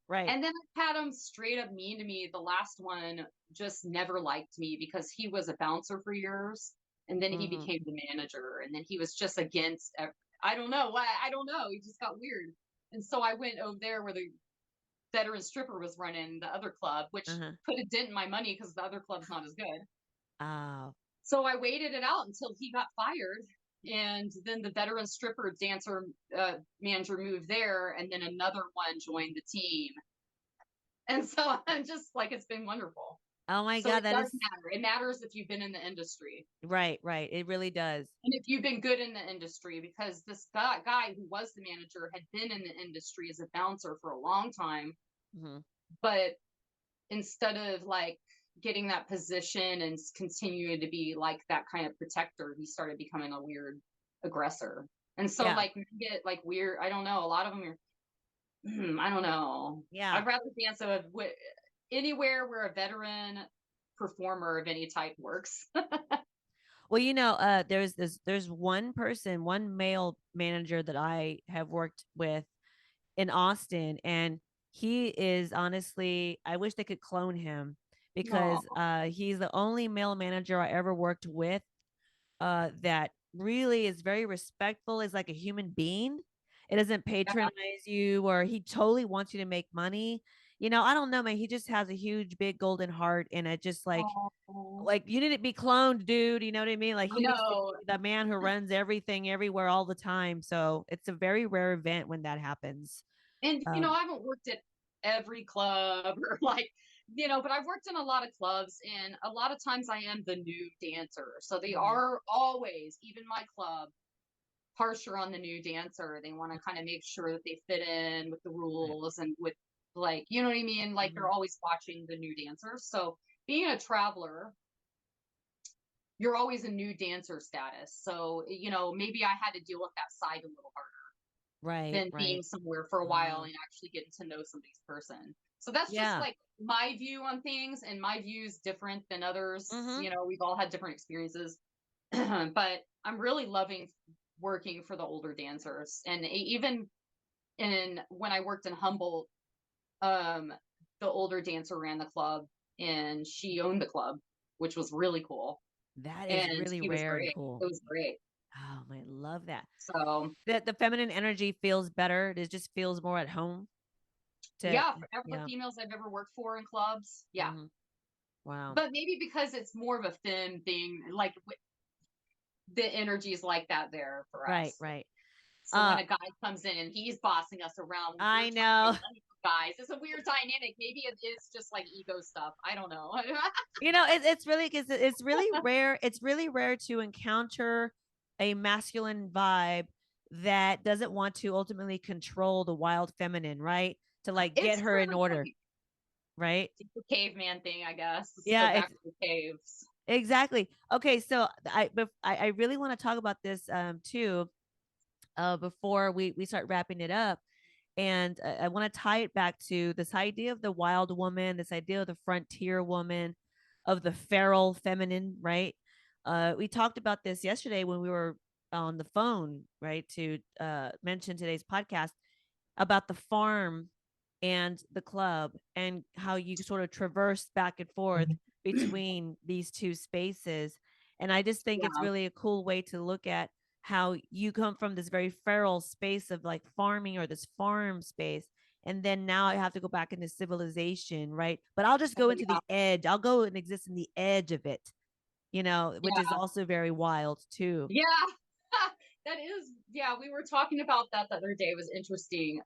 Right. And then I've had them straight up mean to me. The last one just never liked me because he was a bouncer for years, and then he became the manager, and then he was just against. I don't know why. I don't know. He just got weird, and so I went over there where the veteran stripper was running the other club, which put a dent in my money because the other club's not as good. Oh. So I waited it out until he got fired. And then the veteran stripper dancer manager moved there, and then another one joined the team. And so I'm just like, it's been wonderful. Oh my God, that does matter. It matters if you've been in the industry. Right. It really does. And if you've been good in the industry, because this guy who was the manager had been in the industry as a bouncer for a long time. but instead of like getting that position and continuing to be like that kind of protector, he started becoming a weird aggressor. And so Yeah. like you get like weird, I don't know, a lot of them are, I don't know. Yeah. I'd rather dance anywhere where a veteran performer of any type works. Well, there's one person, one male manager that I have worked with in Austin, and he is honestly, I wish they could clone him No. because he's the only male manager I ever worked with that really is very respectful, is like a human being. It doesn't patronize you, or he totally wants you to make money. I don't know, man. He just has a huge, big golden heart, and it just Oh, like you need to be cloned, dude. You know what I mean? Like I he needs to know. be the man who runs everything everywhere all the time. So it's a very rare event when that happens. And Um, I haven't worked at every club or like, but I've worked in a lot of clubs, and a lot of times I am the new dancer. So they mhm. are always, even my club, harsher on the new dancer. They want to kind of make sure that they fit in with the Right. rules and with like, you know what I mean? Like they're Mhm. always watching the new dancers. So being a traveler, you're always a new dancer status. So, maybe I had to deal with that side a little harder Right, than being right. somewhere for a while Wow. and actually getting to know somebody's person. So that's just Yeah. like my view on things, and my view is different than others. Hmm. We've all had different experiences, but I'm really loving working for the older dancers. And even when I worked in Humboldt, um, the older dancer ran the club and she owned the club, which was really cool. That is And really he was rare and great. cool. It was great. Oh, I love that. So The feminine energy feels better. It just feels more at home. To yeah, for yeah. females I've ever worked for in clubs, yeah. Hmm. Wow. But maybe because it's more of a femme thing, like the energy is like that there for Right, us. right. So when a guy comes in and he's bossing us around, we're I trying to know. make money for guys. It's a weird dynamic. Maybe it is just like ego stuff. I don't know. It's really because it's really rare. It's really rare to encounter a masculine vibe that doesn't want to ultimately control the wild feminine, right? To like get It's her in kind of order, like right? the caveman thing, I guess. Let's go Yeah, back to the caves. exactly. Okay, so I really want to talk about this too before we start wrapping it up. And I want to tie it back to this idea of the wild woman, this idea of the frontier woman, of the feral feminine, right? We talked about this yesterday when we were on the phone, right? To mention today's podcast about the farm and the club and how you sort of traverse back and forth between these two spaces. And I just think it's Yeah, really a cool way to look at how you come from this very feral space of like farming or this farm space. And then now I have to go back into civilization, right? But I'll just go into yeah, the edge. I'll go and exist in the edge of it, which is yeah, also very wild too. yeah. That is, yeah. We were talking about that the other day. It was interesting.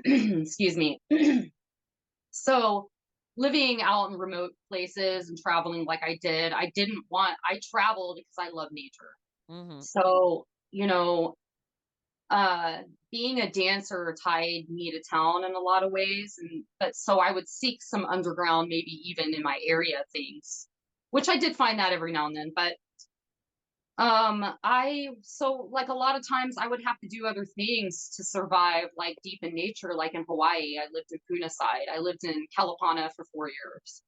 Excuse me. So living out in remote places and traveling like I did, I traveled because I love nature. Hmm. So, uh, being a dancer tied me to town in a lot of ways. But so I would seek some underground, maybe even in my area things, which I did find that every now and then. But I so like a lot of times I would have to do other things to survive, like deep in nature, like in Hawaii. I lived in Punaside. I lived in Kalapana for 4 years.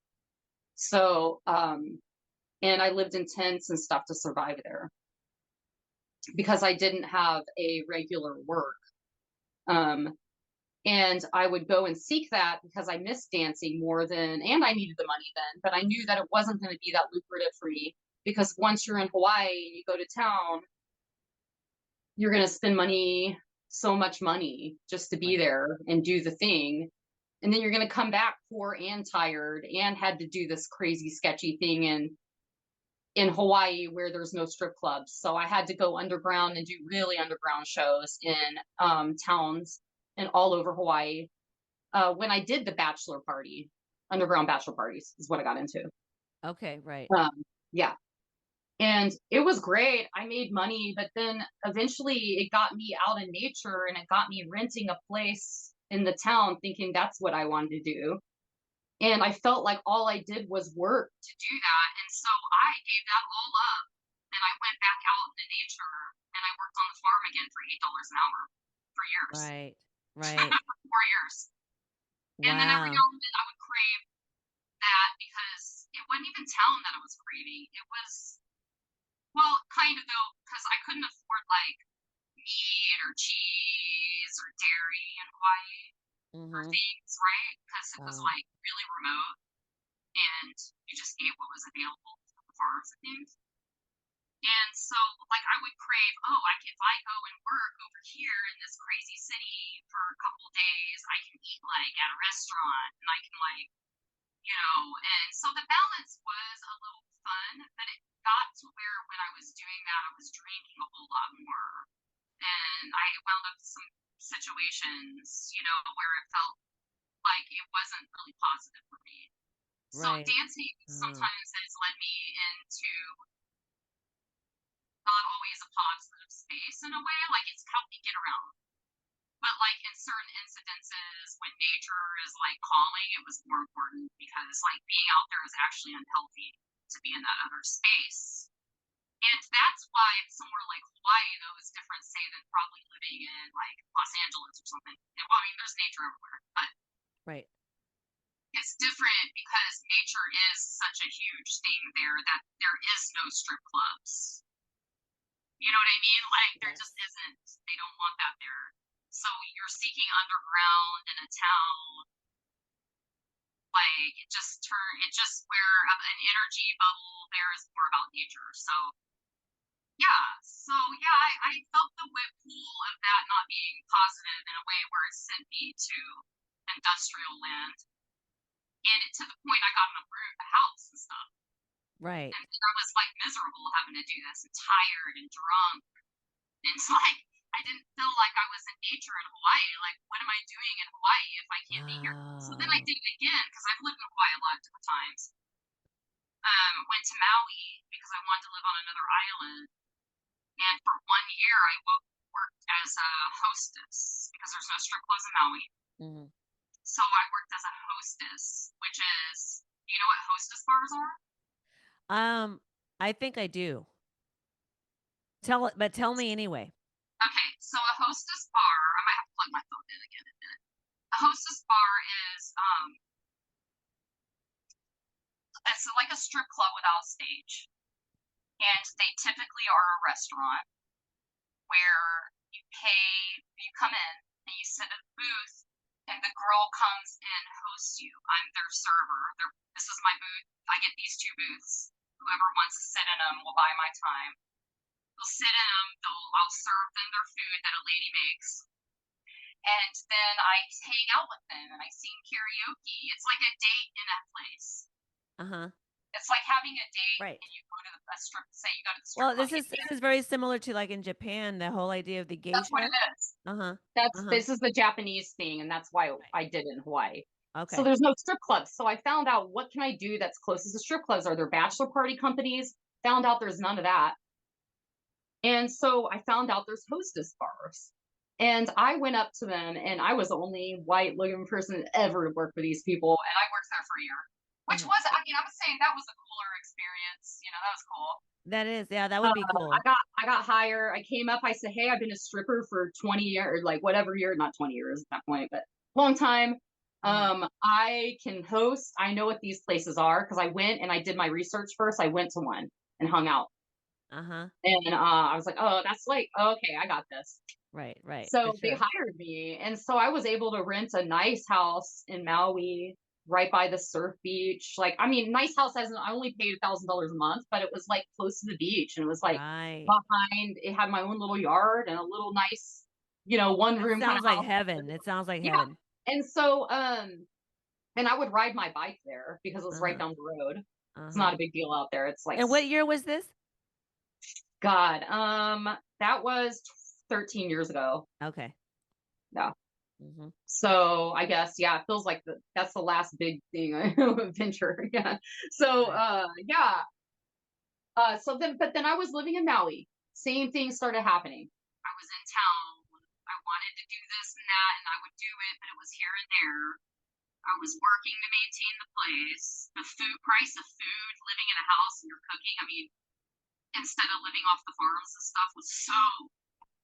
So, and I lived in tents and stuff to survive there because I didn't have a regular work. Um, and I would go and seek that because I missed dancing more than, and I needed the money then, but I knew that it wasn't going to be that lucrative for me because once you're in Hawaii and you go to town, you're going to spend money, so much money just to be Right. there and do the thing. And then you're going to come back poor and tired and had to do this crazy sketchy thing in Hawaii where there's no strip clubs. So I had to go underground and do really underground shows in towns and all over Hawaii. When I did the bachelor party, underground bachelor parties is what I got into. Okay, right. Um, yeah. And it was great. I made money, but then eventually it got me out in nature and it got me renting a place in the town thinking that's what I wanted to do. And I felt like all I did was work to do that. And so I gave that all up and I went back out into nature and I worked on the farm again for $8 an hour for years. Right. Right. For 4 years. And then every Wow. now and then I would crave that because it wasn't even town that I was craving. It was, well, kind of though, because I couldn't afford like meat or cheese or dairy in Hawaii or things, right? Because it was like really remote and you just ate what was available from the farms and things. And so, like, I would crave, if I go and work over here in this crazy city for a couple of days, I can eat, like, at a restaurant, and I can, like, and so the balance was a little fun, but it got to where when I was doing that, I was drinking a whole lot more. And I wound up in some situations, where it felt like it wasn't really positive for me. So dancing sometimes has led me into not always a positive space in a way, like it's helped me get around. But like in certain incidences when nature is like calling, it was more important because like being out there is actually unhealthy to be in that other space. And that's why somewhere like Hawaii, though, is different, say, than probably living in like Los Angeles or something. Well, I mean, there's nature everywhere, but it's different because nature is such a huge thing there that there is no strip clubs. You know what I mean? Like, there just isn't. They don't want that there. So you're seeking underground in a town. Like, it just where an energy bubble there is more about nature. So, I felt the whip pool of that not being positive in a way where it sent me to industrial land. And to the point I got in a house and stuff. Right. And I was like miserable having to do this and tired and drunk. And it's like, I didn't feel like I was in nature in Hawaii. Like, what am I doing in Hawaii if I can't be here? So then I did it again because I've lived in Hawaii a lot of different times. Went to Maui because I wanted to live on another island. And for 1 year, I worked as a hostess because there's no strip clubs in Maui. So I worked as a hostess, which is, do you know what hostess bars are? I think I do. Tell me anyway. Okay, so a hostess bar, I might have to plug my phone in again in a minute. A hostess bar is, it's like a strip club without a stage. And they typically are a restaurant where you come in and you sit at a booth and the girl comes and hosts you. I'm their server. This is my booth. I get these 2 booths. Whoever wants to sit in them will buy my time. They'll sit in them. I'll serve them their food that a lady makes. And then I hang out with them and I sing karaoke. It's like a date in that place. It's like having a date and you go to a strip, say you go to the strip club. Well, this is very similar to like in Japan, the whole idea of the geisha. That's what it is. This is the Japanese thing, and that's why I did it in Hawaii. Okay. So there's no strip clubs. So I found out, what can I do that's closest to strip clubs? Are there bachelor party companies? Found out there's none of that. And so I found out there's hostess bars. And I went up to them, and I was the only white looking person that ever worked for these people. And I worked there for a year, which was, I was saying that was a cooler experience. That was cool. That is, that would be cool. I got hired. I came up. I said, hey, I've been a stripper for 20 years, like whatever year, not 20 years at that point, but long time. I can host. I know what these places are because I went and I did my research first. I went to one and hung out. And I was like, oh, that's like, okay, I got this. Right. So they hired me. And so I was able to rent a nice house in Maui right by the surf beach. Like, nice house I only paid $1,000 a month, but it was like close to the beach. And it was like behind, it had my own little yard and a little nice, one room. Sounds like heaven. It sounds like heaven. And so, and I would ride my bike there because it was right down the road. It's not a big deal out there. It's like. And what year was this? God, that was 13 years ago. Okay. Yeah. So I guess, it feels like that's the last big thing adventure. Yeah. So, but then I was living in Maui. Same thing started happening. I was in town. I wanted to do this and that, and I would do it, but it was here and there. I was working to maintain the place. The food price of food, living in a house and you're cooking. I mean, instead of living off the farms and stuff was so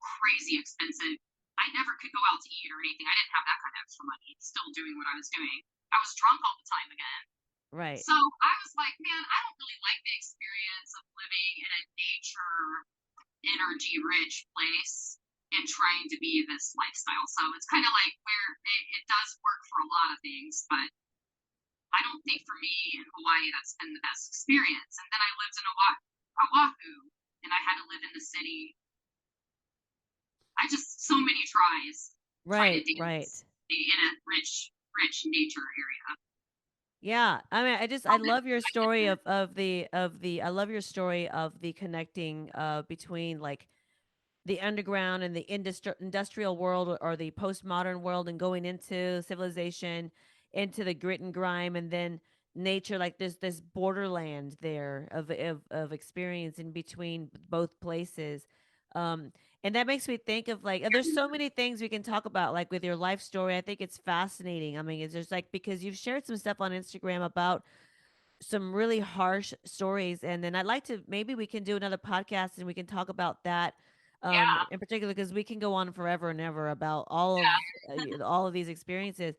crazy expensive. I never could go out to eat or anything. I didn't have that kind of extra money. Still doing what I was doing. I was drunk all the time again. Right. So I was like, man, I don't really like the experience of living in a nature, energy rich place and trying to be this lifestyle. So it's kind of like where it does work for a lot of things, but I don't think for me in Hawaii that's been the best experience. And then I lived in Oahu and I had to live in the city. I just so many tries trying to dance in a rich nature area. Yeah, I mean, I love your story of the I love your story of the connecting between like the underground and the industrial world or the postmodern world and going into civilization, into the grit and grime, and then nature. Like there's this borderland there of experience in between both places. And that makes me think of like there's so many things we can talk about like with your life story. I think it's fascinating. I mean, it's just like because you've shared some stuff on Instagram about some really harsh stories, and then I'd like to maybe we can do another podcast and we can talk about that Yeah. in particular because we can go on forever and ever about all of these experiences.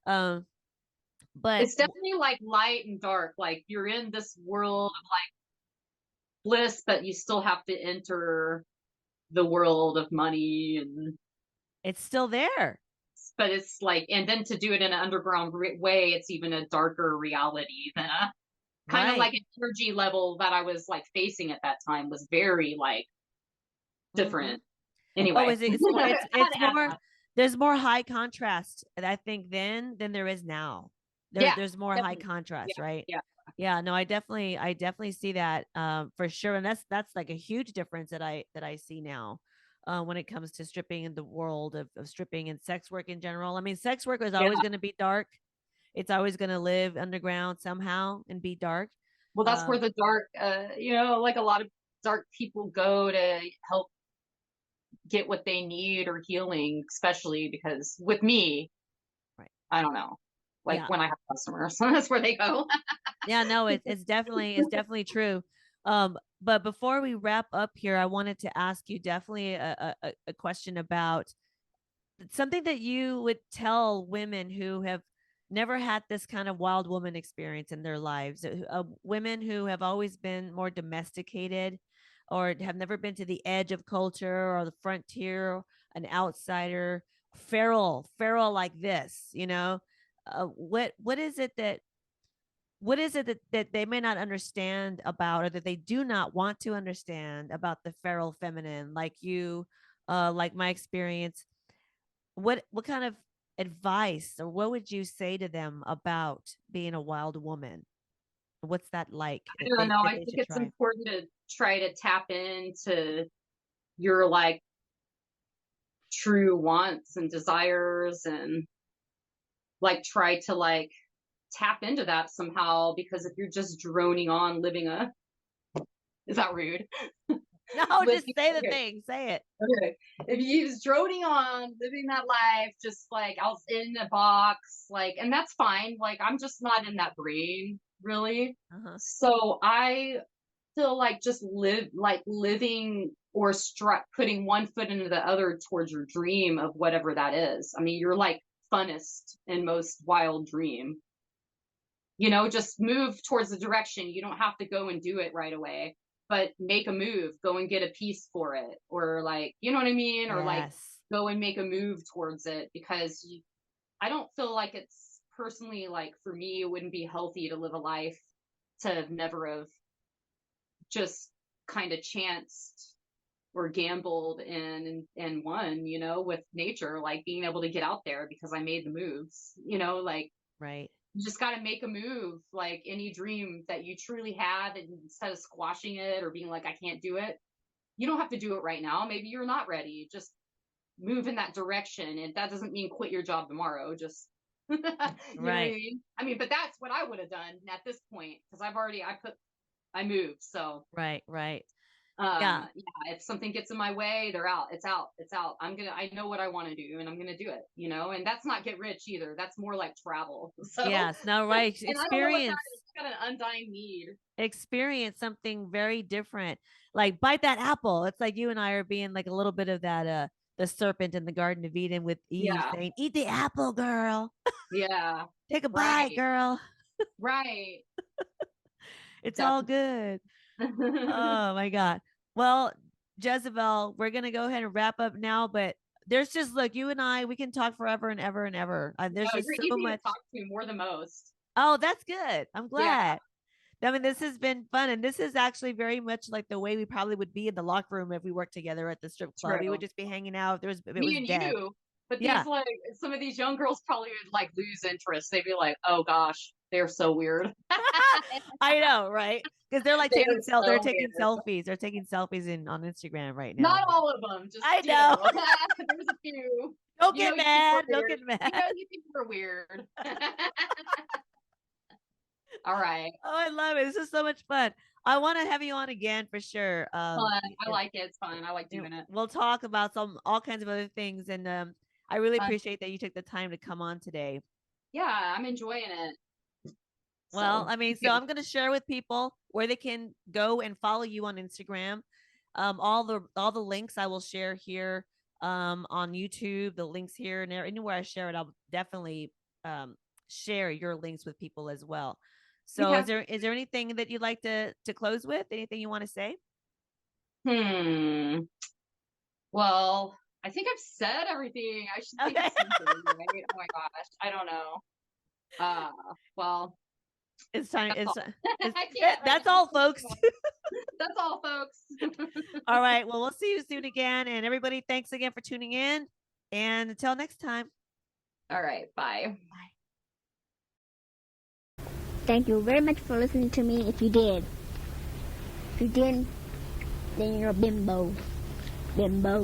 But It's definitely like light and dark. Like you're in this world of like bliss, but you still have to enter the world of money and it's still there. but it's like and then to do it in an underground way, it's even a darker reality than a kind of like an energy level that I was like facing at that time was very like different. Anyway, It's more there's more high contrast I think then there is now. There's more high contrast, right? Yeah, no, I definitely see that for sure, and that's like a huge difference that I see now when it comes to stripping in the world of stripping and sex work in general. I mean, sex work is always going to be dark. It's always going to live underground somehow and be dark. Well, that's where the dark, like a lot of dark people go to help get what they need or healing, especially because with me, I don't know, like when I have customers, that's where they go. Yeah, no, it's definitely true. But before we wrap up here, I wanted to ask you definitely a question about something that you would tell women who have never had this kind of wild woman experience in their lives, women who have always been more domesticated or have never been to the edge of culture or the frontier, an outsider, feral like this, what is it that they may not understand about or that they do not want to understand about the feral feminine like you, like my experience? What kind of advice or what would you say to them about being a wild woman? What's that like I don't know. I think it's important to try to tap into your like true wants and desires and like try to like tap into that somehow, because if you're just droning on living is that rude? No, just say the thing. Say it. Okay. If you're just droning on living that life, just like I was in a box, like, and that's fine. Like, I'm just not in that brain, really. So I feel like just living or putting one foot into the other towards your dream of whatever that is. I mean, you're like funnest and most wild dream. Just move towards the direction. You don't have to go and do it right away, but make a move, go and get a piece for it, or like, you know what I mean? Or like go and make a move towards it, because I don't feel like it's personally like for me, it wouldn't be healthy to live a life to never have just kind of chanced or gambled and won, with nature, like being able to get out there because I made the moves, like, right. You just got to make a move, like any dream that you truly had, and instead of squashing it or being like, I can't do it, you don't have to do it right now. Maybe you're not ready. Just move in that direction. And that doesn't mean quit your job tomorrow. Just, you know what I mean? But that's what I would have done at this point, because I moved. So. Right. Yeah. If something gets in my way, they're out. It's out. It's out. I know what I want to do and I'm going to do it, you know, and that's not get rich either. That's more like travel. So, Yes. No, right. and I don't know what that Experience. is. It's got an undying need. Experience something very different. Like bite that apple. It's like you and I are being like a little bit of that, the serpent in the Garden of Eden with Eve saying, eat the apple, girl. Yeah. Take a bite, girl. Right. It's all good. Oh my God. Well, Jezabelle, we're going to go ahead and wrap up now, but there's just, look, you and I, we can talk forever and ever and ever. There's just you're so easy much to talk to, more than most. Oh, that's good. I'm glad. I mean, this has been fun. And this is actually very much like the way we probably would be in the locker room if we worked together at the strip club. We would just be hanging out. If it was dead. You. But these, like, some of these young girls probably would like lose interest. They'd be like, oh gosh, they're so weird. I know, right? Because they're like taking selfies. They're taking selfies on Instagram right now. Not all of them. Just I know. There's a few. Don't get mad. Don't get mad. You think we're weird. All right. Oh, I love it. This is so much fun. I want to have you on again for sure. Fun. I like it. It's fun. I like doing it. We'll talk about all kinds of other things. And I really appreciate that you took the time to come on today. Yeah, I'm enjoying it. Well, I mean, so I'm going to share with people where they can go and follow you on Instagram. All the links I will share here on YouTube, the links here and there, anywhere I share it, I'll definitely share your links with people as well. So is there anything that you'd like to close with? Anything you want to say? Well, I think I've said everything. I should think of something, right? Oh my gosh. I don't know. Well, it's time. That's all, folks. That's all, folks. All right. Well, we'll see you soon again. And everybody, thanks again for tuning in. And until next time. All right. Bye. Bye. Thank you very much for listening to me. If you did. If you didn't, then you're a bimbo. Bimbo.